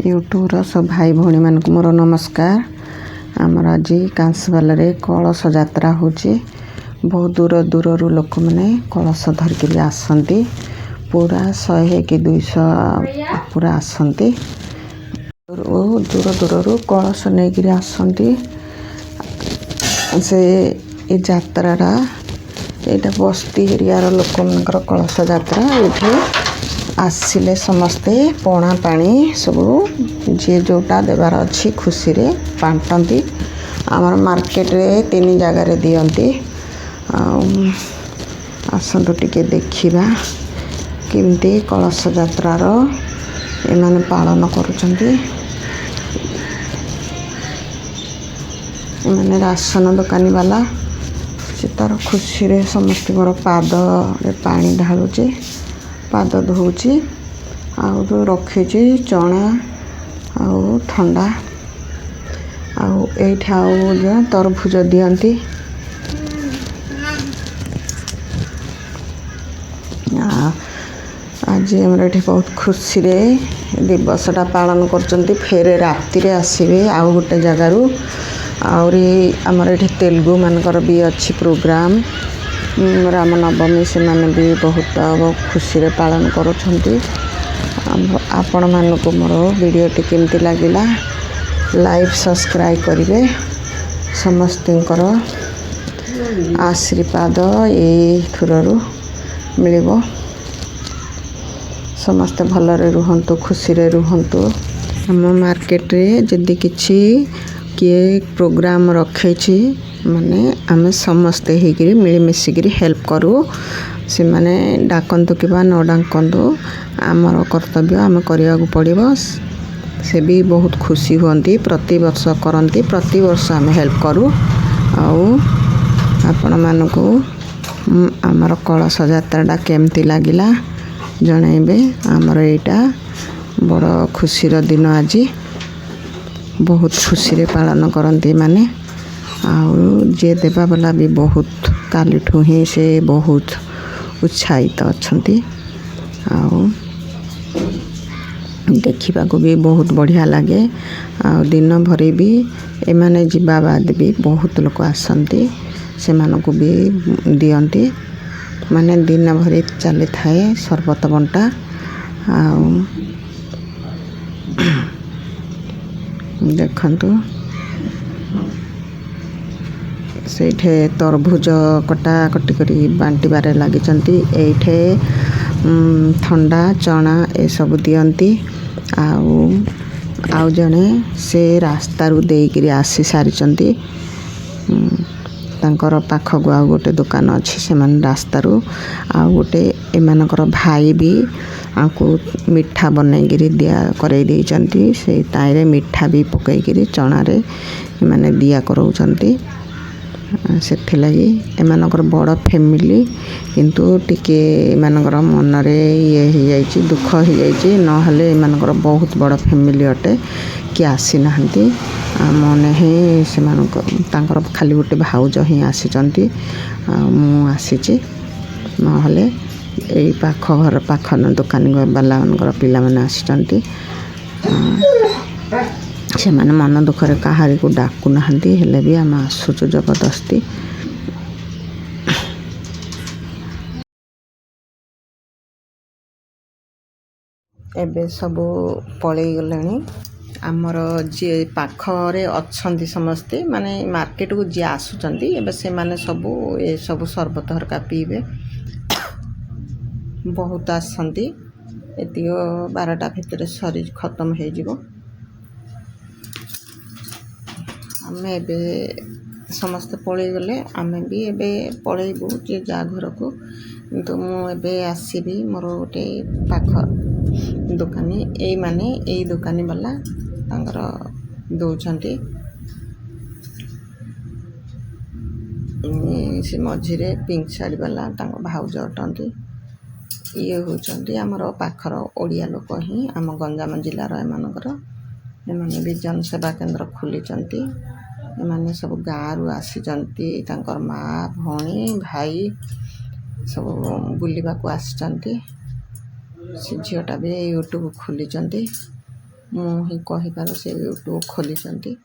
YouTuber सब भाई भौणी मान मोर नमस्कार। आमर आज कांसवाल कलश यात्रा होची। बहुत दूर दूर लोक मैंने कलश धरिक आसती। पूरा 100 कि 200 पूरा आसती। दूर दूर कलश नहीं आसती। से यात्रा यहाँ बस्ती एरिया लोक मान कलश यात्रा ये आसिले समस्ते पणा पानी सब जी जोटा देवार अच्छी खुशी रे बांटती। आमर मार्केट रे 3 जगार दियंती। आसतु टिके देखिबा केमती कलश यात्रार एमाने पालन करुचंती। एमाने राशन दुकानी वाला से तार खुशी रे समस्त पाद पानी ढालुचे, पाद धोची आउ रखी चना आउ ठंडा आउ तरभुज दियंती। आज आमर ये बहुत खुशी रे दिवसटा पालन करचंती। फेर राति रे आसीबे आउ गोटे जगारू आउरी आमर ये तेलुगु मानकर भी अच्छी प्रोग्राम रामनवमी से माने भी बहुत खुशी रे पालन करुछंती। आपण मानक मोर वीडियो टी केमती लागिला लाइक सब्सक्राइब करिवे। समस्तकर आशीर्वाद ए थुररू मिलिबो। समस्त भलरे रुहंतु, खुशी रे रुहंतु। हम मार्केट रे जदी किछि किए प्रोग्राम रखे माने आमे समस्ते होकर मिलमिशिकी हेल्प करूँ। से माने डाकंतु कि न डाकंतु आमर कर्तव्य आम करने को पड़ो। से भी बहुत खुशी हुंती। प्रति वर्ष करती, प्रति वर्ष आम हेल्प करूँ। आपण मानक आमर कलश यात्राटा केमती लगिला जनइबे। आमर यहाँ बड़ खुशीर दिन आज बहुत खुशी रे पालन करती माने। आउ जे देवा वाला भी बहुत कालीठू ही से बहुत उत्साहित अच्छी। आउ देखा भी बहुत बढ़िया लगे। आउ दिन भरी भी एमाने जीवा बाद भी बहुत लोग आसती से मानक भी दियंती। माने दिन भरी चली थाए सरबत बंटा। आउ देखंतु सेठे तरभुज कटा कटी करी बांटबारे लगी। एठे ठंडा चना ए सब दियंती। आउ जने से रास्ता रू देकरी आसी सारी तांकर पाखक आउ गोटे दुकान अच्छी से रास्ता रू आउ गोटे एमानकर भाई भी आपको मिठा बनईकरी दिया करई देइचंती। से ताइरे मिठा भी पकईकरी चना रे माने दिया कराउचंती। से लगी एमानकर बड़ फैमिली किंतु टिके एमानकर मन रे ये हो जाइए दुख हो जाइए। नहले एमानकर बहुत बड़ फैमिली अटे कि आसी नाहंती। मने ही से तांकर खाली गोटे भाउज ही आसीचंती। मु आसीची नहले यही पाख घर पाख दुकानी वाला मानकर पिला माने आसीचंती। से माने मन दुखरे कहारी को डाकू नाहंती हेले भी आम आसुचु जबरदस्ती। एबे सब पलई गले। आमर जी पाखरे अच्छी समस्ते माने मार्केट को जी आसुचंती एबे से माने सबू ए सब सरबत हरका पीबे। बहुत आसंती एतियो 12टा भितर सरी खत्म हो जिवो। आमे एबे समस्त पलई गले। आमे भी एबे पलईबू जे जा घर को। किंतु मु एबे आसीबी मोर गोटे पाख दुकानी एई माने एई दुकानी वाला तांगर दौचंती। से मझिरे पिंक साड़ी वाला तांग भाउज अटंती। ये होचंती आमर पाखर ओडिया लोक ही आम गंजाम जिलार एमानकर। एमाने भी जनसेवा केंद्र खोलिचंती। एमाने सब गाँव आसीचंती तांकर माँ भौणी भाई सब बुलिबा को आसीचंती। से झीलटा भी यूट्यूब खोलिचंती। ମୁଁ ହିଁ କହିବାର ସେ ୟୁଟ୍ୟୁବ୍ ଖୋଲିଛନ୍ତି।